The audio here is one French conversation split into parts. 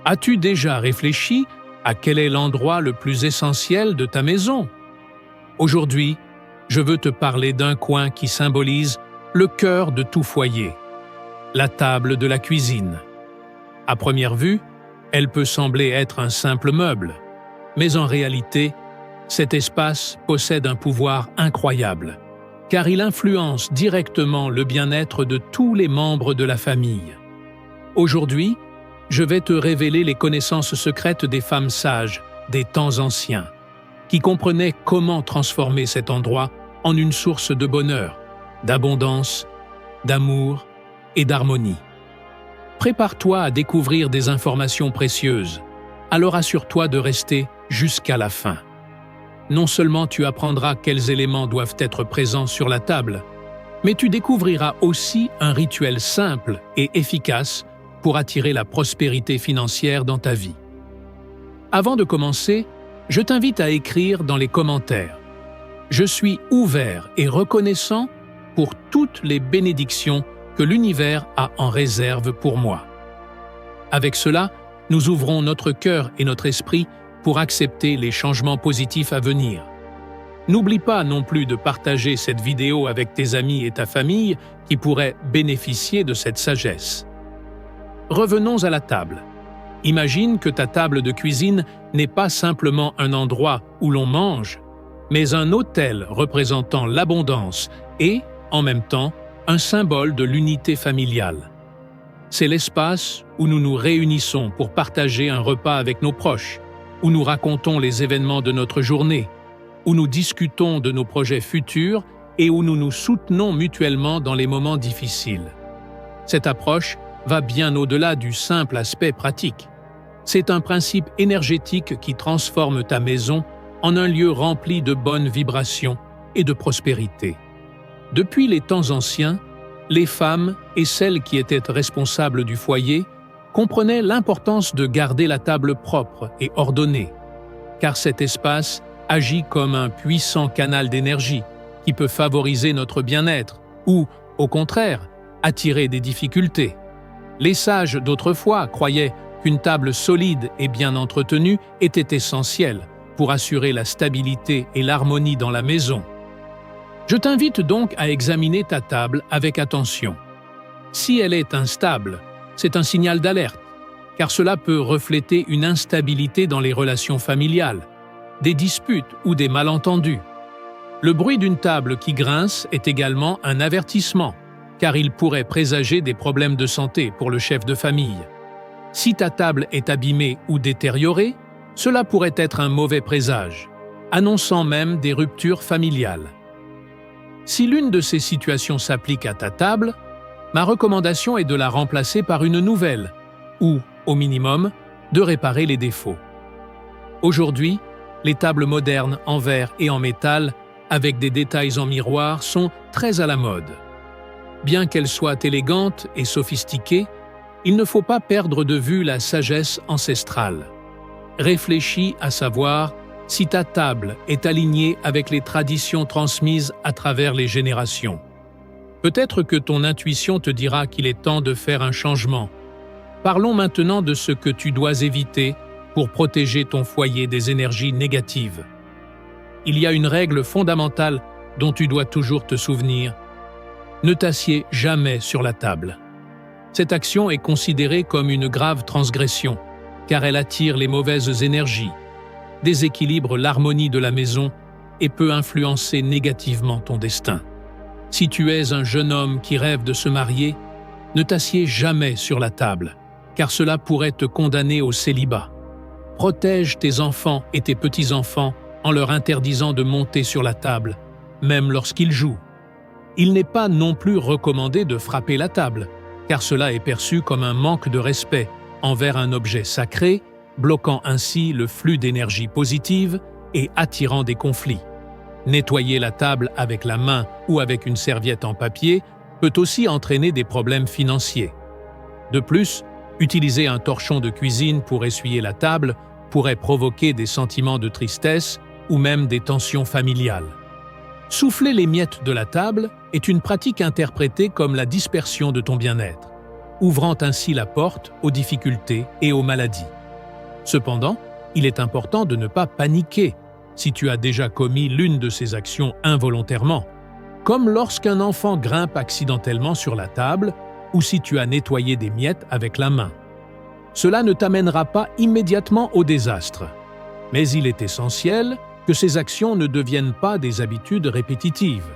As-tu déjà réfléchi à quel est l'endroit le plus essentiel de ta maison? Aujourd'hui, je veux te parler d'un coin qui symbolise le cœur de tout foyer, la table de la cuisine. À première vue, elle peut sembler être un simple meuble, mais en réalité, cet espace possède un pouvoir incroyable, car il influence directement le bien-être de tous les membres de la famille. Aujourd'hui, je vais te révéler les connaissances secrètes des femmes sages des temps anciens, qui comprenaient comment transformer cet endroit en une source de bonheur, d'abondance, d'amour et d'harmonie. Prépare-toi à découvrir des informations précieuses, alors assure-toi de rester jusqu'à la fin. Non seulement tu apprendras quels éléments doivent être présents sur la table, mais tu découvriras aussi un rituel simple et efficace pour attirer la prospérité financière dans ta vie. Avant de commencer, je t'invite à écrire dans les commentaires « Je suis ouvert et reconnaissant pour toutes les bénédictions que l'univers a en réserve pour moi. » Avec cela, nous ouvrons notre cœur et notre esprit pour accepter les changements positifs à venir. N'oublie pas non plus de partager cette vidéo avec tes amis et ta famille qui pourraient bénéficier de cette sagesse. Revenons à la table. Imagine que ta table de cuisine n'est pas simplement un endroit où l'on mange, mais un autel représentant l'abondance et, en même temps, un symbole de l'unité familiale. C'est l'espace où nous nous réunissons pour partager un repas avec nos proches, où nous racontons les événements de notre journée, où nous discutons de nos projets futurs et où nous nous soutenons mutuellement dans les moments difficiles. Cette approche va bien au-delà du simple aspect pratique. C'est un principe énergétique qui transforme ta maison en un lieu rempli de bonnes vibrations et de prospérité. Depuis les temps anciens, les femmes et celles qui étaient responsables du foyer comprenaient l'importance de garder la table propre et ordonnée, car cet espace agit comme un puissant canal d'énergie qui peut favoriser notre bien-être ou, au contraire, attirer des difficultés. Les sages d'autrefois croyaient qu'une table solide et bien entretenue était essentielle pour assurer la stabilité et l'harmonie dans la maison. Je t'invite donc à examiner ta table avec attention. Si elle est instable, c'est un signal d'alerte, car cela peut refléter une instabilité dans les relations familiales, des disputes ou des malentendus. Le bruit d'une table qui grince est également un avertissement, car il pourrait présager des problèmes de santé pour le chef de famille. Si ta table est abîmée ou détériorée, cela pourrait être un mauvais présage, annonçant même des ruptures familiales. Si l'une de ces situations s'applique à ta table, ma recommandation est de la remplacer par une nouvelle, ou, au minimum, de réparer les défauts. Aujourd'hui, les tables modernes en verre et en métal, avec des détails en miroir, sont très à la mode. Bien qu'elles soient élégantes et sophistiquées, il ne faut pas perdre de vue la sagesse ancestrale. Réfléchis à savoir si ta table est alignée avec les traditions transmises à travers les générations. Peut-être que ton intuition te dira qu'il est temps de faire un changement. Parlons maintenant de ce que tu dois éviter pour protéger ton foyer des énergies négatives. Il y a une règle fondamentale dont tu dois toujours te souvenir. Ne t'assieds jamais sur la table. Cette action est considérée comme une grave transgression, car elle attire les mauvaises énergies, déséquilibre l'harmonie de la maison et peut influencer négativement ton destin. Si tu es un jeune homme qui rêve de se marier, ne t'assieds jamais sur la table, car cela pourrait te condamner au célibat. Protège tes enfants et tes petits-enfants en leur interdisant de monter sur la table, même lorsqu'ils jouent. Il n'est pas non plus recommandé de frapper la table, car cela est perçu comme un manque de respect envers un objet sacré, bloquant ainsi le flux d'énergie positive et attirant des conflits. Nettoyer la table avec la main ou avec une serviette en papier peut aussi entraîner des problèmes financiers. De plus, utiliser un torchon de cuisine pour essuyer la table pourrait provoquer des sentiments de tristesse ou même des tensions familiales. Souffler les miettes de la table est une pratique interprétée comme la dispersion de ton bien-être. ouvrant ainsi la porte aux difficultés et aux maladies. Cependant, il est important de ne pas paniquer si tu as déjà commis l'une de ces actions involontairement, comme lorsqu'un enfant grimpe accidentellement sur la table ou si tu as nettoyé des miettes avec la main. Cela ne t'amènera pas immédiatement au désastre, mais il est essentiel que ces actions ne deviennent pas des habitudes répétitives.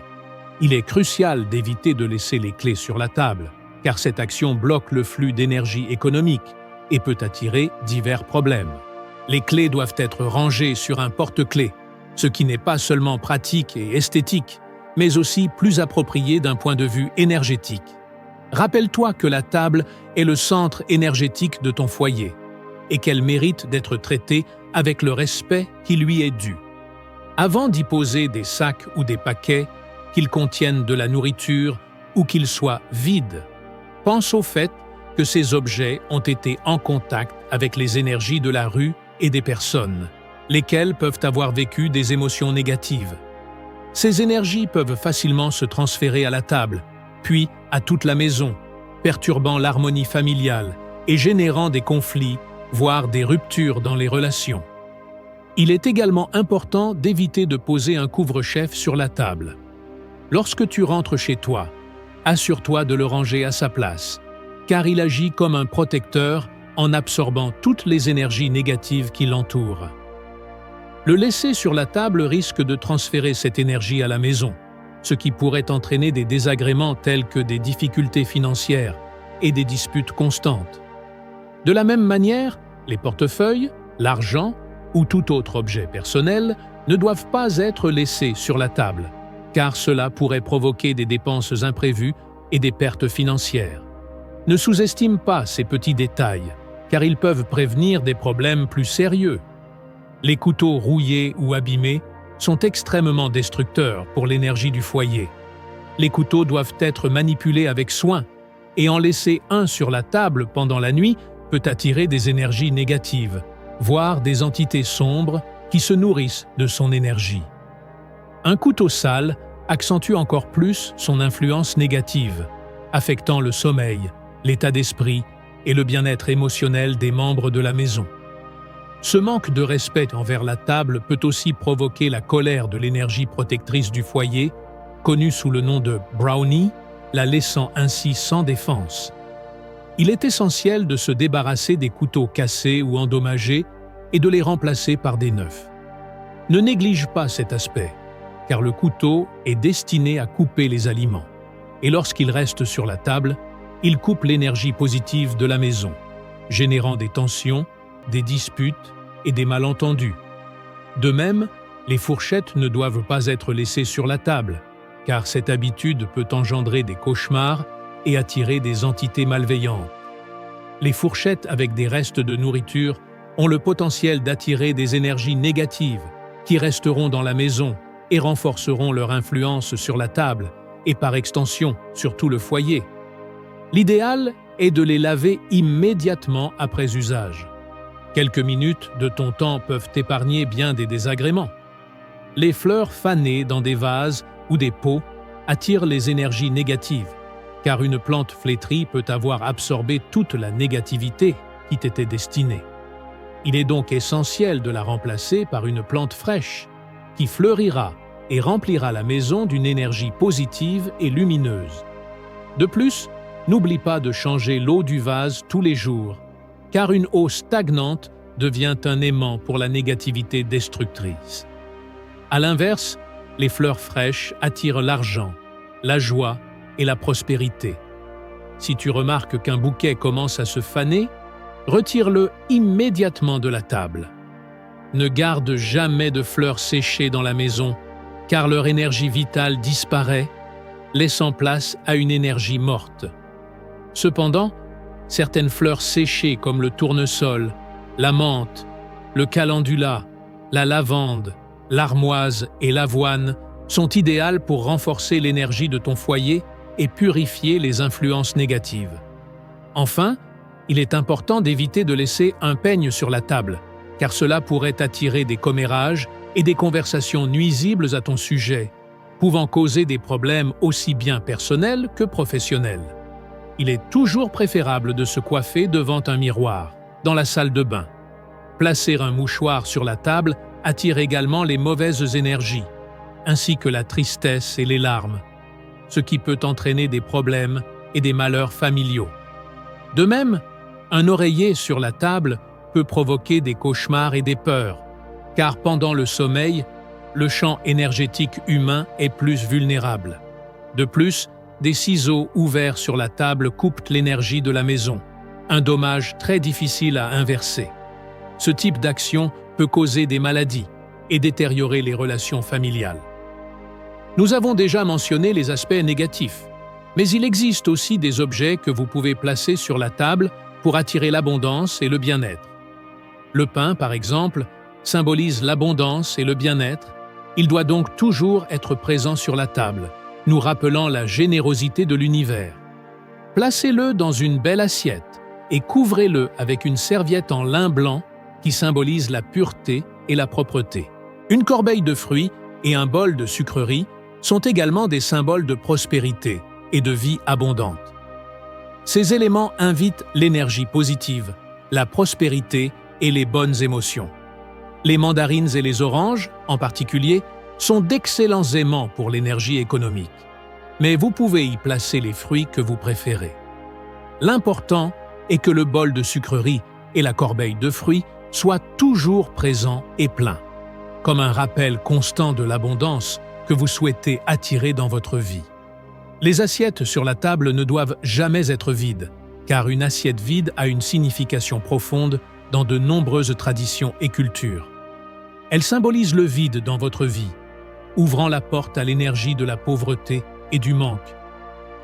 Il est crucial d'éviter de laisser les clés sur la table, car cette action bloque le flux d'énergie économique et peut attirer divers problèmes. Les clés doivent être rangées sur un porte-clés, ce qui n'est pas seulement pratique et esthétique, mais aussi plus approprié d'un point de vue énergétique. Rappelle-toi que la table est le centre énergétique de ton foyer et qu'elle mérite d'être traitée avec le respect qui lui est dû. Avant d'y poser des sacs ou des paquets, qu'ils contiennent de la nourriture ou qu'ils soient vides, pense au fait que ces objets ont été en contact avec les énergies de la rue et des personnes, lesquelles peuvent avoir vécu des émotions négatives. Ces énergies peuvent facilement se transférer à la table, puis à toute la maison, perturbant l'harmonie familiale et générant des conflits, voire des ruptures dans les relations. Il est également important d'éviter de poser un couvre-chef sur la table. Lorsque tu rentres chez toi, assure-toi de le ranger à sa place, car il agit comme un protecteur en absorbant toutes les énergies négatives qui l'entourent. Le laisser sur la table risque de transférer cette énergie à la maison, ce qui pourrait entraîner des désagréments tels que des difficultés financières et des disputes constantes. De la même manière, les portefeuilles, l'argent ou tout autre objet personnel ne doivent pas être laissés sur la table, car cela pourrait provoquer des dépenses imprévues et des pertes financières. Ne sous-estime pas ces petits détails, car ils peuvent prévenir des problèmes plus sérieux. Les couteaux rouillés ou abîmés sont extrêmement destructeurs pour l'énergie du foyer. Les couteaux doivent être manipulés avec soin, et en laisser un sur la table pendant la nuit peut attirer des énergies négatives, voire des entités sombres qui se nourrissent de son énergie. Un couteau sale accentue encore plus son influence négative, affectant le sommeil, l'état d'esprit et le bien-être émotionnel des membres de la maison. Ce manque de respect envers la table peut aussi provoquer la colère de l'énergie protectrice du foyer, connue sous le nom de brownie, la laissant ainsi sans défense. Il est essentiel de se débarrasser des couteaux cassés ou endommagés et de les remplacer par des neufs. Ne néglige pas cet aspect, car le couteau est destiné à couper les aliments, et lorsqu'il reste sur la table, il coupe l'énergie positive de la maison, générant des tensions, des disputes et des malentendus. De même, les fourchettes ne doivent pas être laissées sur la table, car cette habitude peut engendrer des cauchemars et attirer des entités malveillantes. Les fourchettes avec des restes de nourriture ont le potentiel d'attirer des énergies négatives qui resteront dans la maison et renforceront leur influence sur la table et par extension sur tout le foyer. L'idéal est de les laver immédiatement après usage. Quelques minutes de ton temps peuvent épargner bien des désagréments. Les fleurs fanées dans des vases ou des pots attirent les énergies négatives, car une plante flétrie peut avoir absorbé toute la négativité qui t'était destinée. Il est donc essentiel de la remplacer par une plante fraîche, qui fleurira et remplira la maison d'une énergie positive et lumineuse. De plus, n'oublie pas de changer l'eau du vase tous les jours, car une eau stagnante devient un aimant pour la négativité destructrice. À l'inverse, les fleurs fraîches attirent l'argent, la joie et la prospérité. Si tu remarques qu'un bouquet commence à se faner, retire-le immédiatement de la table. Ne garde jamais de fleurs séchées dans la maison, car leur énergie vitale disparaît, laissant place à une énergie morte. Cependant, certaines fleurs séchées comme le tournesol, la menthe, le calendula, la lavande, l'armoise et l'avoine sont idéales pour renforcer l'énergie de ton foyer et purifier les influences négatives. Enfin, il est important d'éviter de laisser un peigne sur la table, car cela pourrait attirer des commérages et des conversations nuisibles à ton sujet, pouvant causer des problèmes aussi bien personnels que professionnels. il est toujours préférable de se coiffer devant un miroir, dans la salle de bain. Placer un mouchoir sur la table attire également les mauvaises énergies, ainsi que la tristesse et les larmes, ce qui peut entraîner des problèmes et des malheurs familiaux. De même, un oreiller sur la table peut provoquer des cauchemars et des peurs, car pendant le sommeil, le champ énergétique humain est plus vulnérable. De plus, des ciseaux ouverts sur la table coupent l'énergie de la maison, un dommage très difficile à inverser. Ce type d'action peut causer des maladies et détériorer les relations familiales. Nous avons déjà mentionné les aspects négatifs, mais il existe aussi des objets que vous pouvez placer sur la table pour attirer l'abondance et le bien-être. Le pain, par exemple, symbolise l'abondance et le bien-être. Il doit donc toujours être présent sur la table, nous rappelant la générosité de l'univers. Placez-le dans une belle assiette et couvrez-le avec une serviette en lin blanc qui symbolise la pureté et la propreté. Une corbeille de fruits et un bol de sucreries sont également des symboles de prospérité et de vie abondante. Ces éléments invitent l'énergie positive, la prospérité et les bonnes émotions. Les mandarines et les oranges, en particulier, sont d'excellents aimants pour l'énergie économique. Mais vous pouvez y placer les fruits que vous préférez. L'important est que le bol de sucreries et la corbeille de fruits soient toujours présents et pleins, comme un rappel constant de l'abondance que vous souhaitez attirer dans votre vie. Les assiettes sur la table ne doivent jamais être vides, car une assiette vide a une signification profonde dans de nombreuses traditions et cultures. Elle symbolise le vide dans votre vie, ouvrant la porte à l'énergie de la pauvreté et du manque.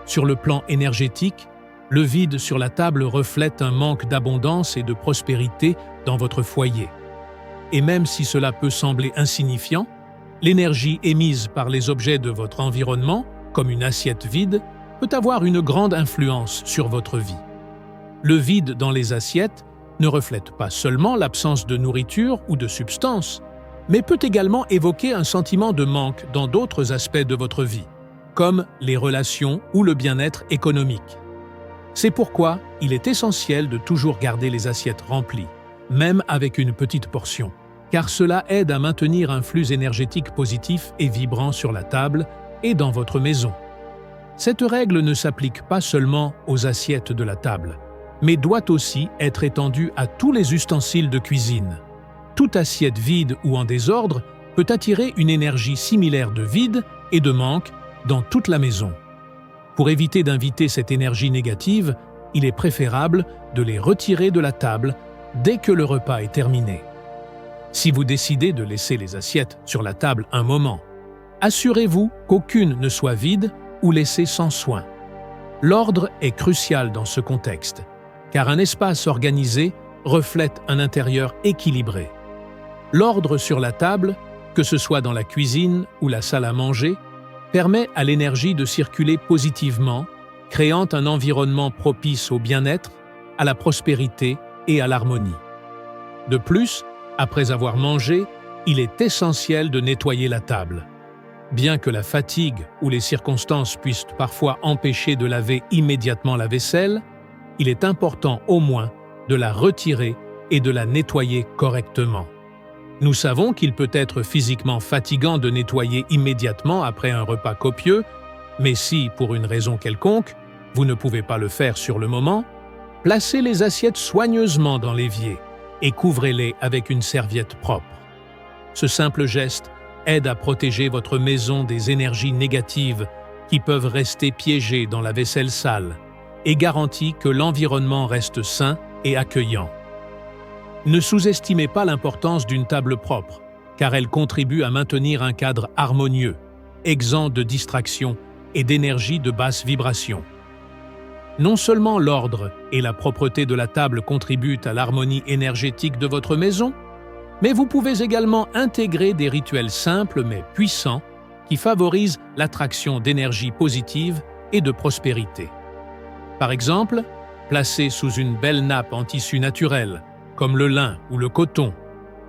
Sur le plan énergétique, le vide sur la table reflète un manque d'abondance et de prospérité dans votre foyer. Et même si cela peut sembler insignifiant, l'énergie émise par les objets de votre environnement, comme une assiette vide, peut avoir une grande influence sur votre vie. Le vide dans les assiettes ne reflète pas seulement l'absence de nourriture ou de substance, mais peut également évoquer un sentiment de manque dans d'autres aspects de votre vie, comme les relations ou le bien-être économique. C'est pourquoi il est essentiel de toujours garder les assiettes remplies, même avec une petite portion, car cela aide à maintenir un flux énergétique positif et vibrant sur la table et dans votre maison. Cette règle ne s'applique pas seulement aux assiettes de la table, mais doit aussi être étendue à tous les ustensiles de cuisine. Toute assiette vide ou en désordre peut attirer une énergie similaire de vide et de manque dans toute la maison. Pour éviter d'inviter cette énergie négative, il est préférable de les retirer de la table dès que le repas est terminé. Si vous décidez de laisser les assiettes sur la table un moment, assurez-vous qu'aucune ne soit vide ou laissée sans soin. L'ordre est crucial dans ce contexte, car un espace organisé reflète un intérieur équilibré. L'ordre sur la table, que ce soit dans la cuisine ou la salle à manger, permet à l'énergie de circuler positivement, créant un environnement propice au bien-être, à la prospérité et à l'harmonie. De plus, après avoir mangé, il est essentiel de nettoyer la table. Bien que la fatigue ou les circonstances puissent parfois empêcher de laver immédiatement la vaisselle, il est important au moins de la retirer et de la nettoyer correctement. Nous savons qu'il peut être physiquement fatigant de nettoyer immédiatement après un repas copieux, mais si, pour une raison quelconque, vous ne pouvez pas le faire sur le moment, placez les assiettes soigneusement dans l'évier et couvrez-les avec une serviette propre. Ce simple geste aide à protéger votre maison des énergies négatives qui peuvent rester piégées dans la vaisselle sale et garantit que l'environnement reste sain et accueillant. Ne sous-estimez pas l'importance d'une table propre, car elle contribue à maintenir un cadre harmonieux, exempt de distractions et d'énergie de basse vibration. Non seulement l'ordre et la propreté de la table contribuent à l'harmonie énergétique de votre maison, mais vous pouvez également intégrer des rituels simples mais puissants qui favorisent l'attraction d'énergie positive et de prospérité. Par exemple, placez sous une belle nappe en tissu naturel, comme le lin ou le coton,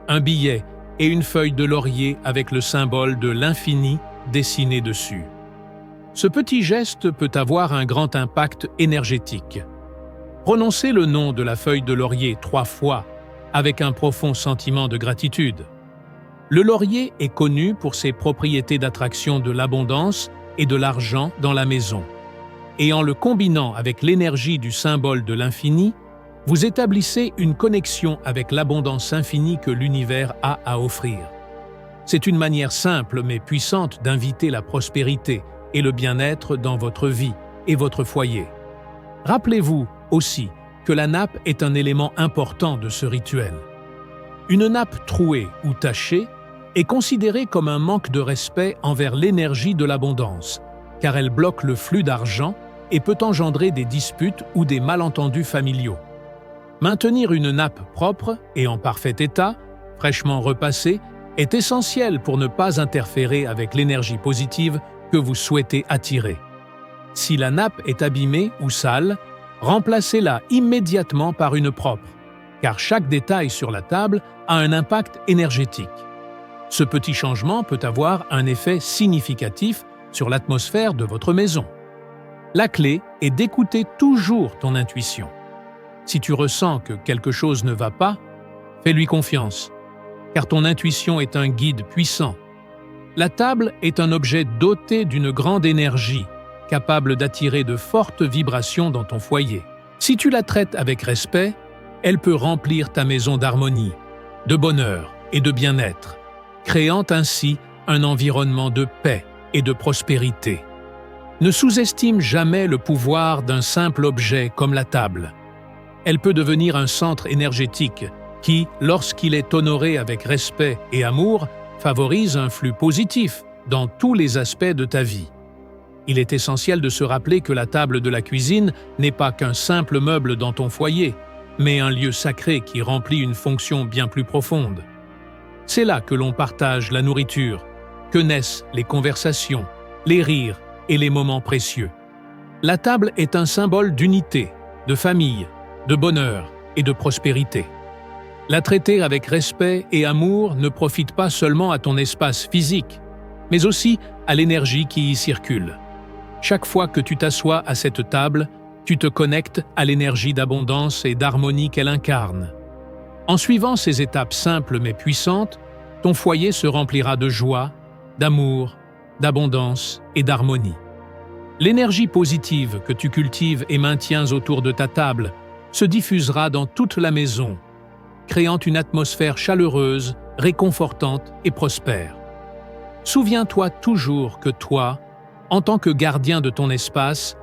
un billet et une feuille de laurier avec le symbole de l'infini dessiné dessus. Ce petit geste peut avoir un grand impact énergétique. Prononcez le nom de la feuille de laurier 3 fois avec un profond sentiment de gratitude. Le laurier est connu pour ses propriétés d'attraction de l'abondance et de l'argent dans la maison. Et en le combinant avec l'énergie du symbole de l'infini, vous établissez une connexion avec l'abondance infinie que l'univers a à offrir. C'est une manière simple mais puissante d'inviter la prospérité et le bien-être dans votre vie et votre foyer. Rappelez-vous aussi que la nappe est un élément important de ce rituel. Une nappe trouée ou tachée est considérée comme un manque de respect envers l'énergie de l'abondance, car elle bloque le flux d'argent et peut engendrer des disputes ou des malentendus familiaux. Maintenir une nappe propre et en parfait état, fraîchement repassée, est essentiel pour ne pas interférer avec l'énergie positive que vous souhaitez attirer. Si la nappe est abîmée ou sale, remplacez-la immédiatement par une propre, car chaque détail sur la table a un impact énergétique. Ce petit changement peut avoir un effet significatif sur l'atmosphère de votre maison. La clé est d'écouter toujours ton intuition. Si tu ressens que quelque chose ne va pas, fais-lui confiance, car ton intuition est un guide puissant. La table est un objet doté d'une grande énergie, capable d'attirer de fortes vibrations dans ton foyer. Si tu la traites avec respect, elle peut remplir ta maison d'harmonie, de bonheur et de bien-être, créant ainsi un environnement de paix et de prospérité. Ne sous-estime jamais le pouvoir d'un simple objet comme la table. Elle peut devenir un centre énergétique qui, lorsqu'il est honoré avec respect et amour, favorise un flux positif dans tous les aspects de ta vie. Il est essentiel de se rappeler que la table de la cuisine n'est pas qu'un simple meuble dans ton foyer, mais un lieu sacré qui remplit une fonction bien plus profonde. C'est là que l'on partage la nourriture, que naissent les conversations, les rires et les moments précieux. La table est un symbole d'unité, de famille, de bonheur et de prospérité. La traiter avec respect et amour ne profite pas seulement à ton espace physique, mais aussi à l'énergie qui y circule. Chaque fois que tu t'assois à cette table, tu te connectes à l'énergie d'abondance et d'harmonie qu'elle incarne. En suivant ces étapes simples mais puissantes, ton foyer se remplira de joie, d'amour, d'abondance et d'harmonie. L'énergie positive que tu cultives et maintiens autour de ta table se diffusera dans toute la maison, créant une atmosphère chaleureuse, réconfortante et prospère. Souviens-toi toujours que toi, en tant que gardien de ton espace,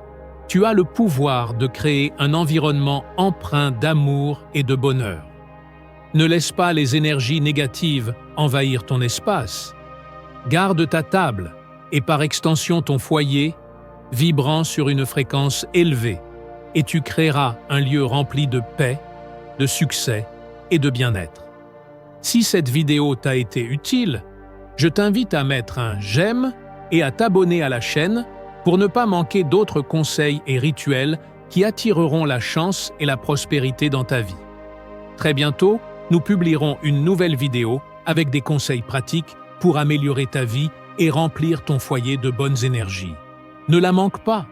tu as le pouvoir de créer un environnement empreint d'amour et de bonheur. Ne laisse pas les énergies négatives envahir ton espace. Garde ta table et par extension ton foyer, vibrant sur une fréquence élevée, et tu créeras un lieu rempli de paix, de succès et de bien-être. Si cette vidéo t'a été utile, je t'invite à mettre un j'aime et à t'abonner à la chaîne pour ne pas manquer d'autres conseils et rituels qui attireront la chance et la prospérité dans ta vie. Très bientôt, nous publierons une nouvelle vidéo avec des conseils pratiques pour améliorer ta vie et remplir ton foyer de bonnes énergies. Ne la manque pas!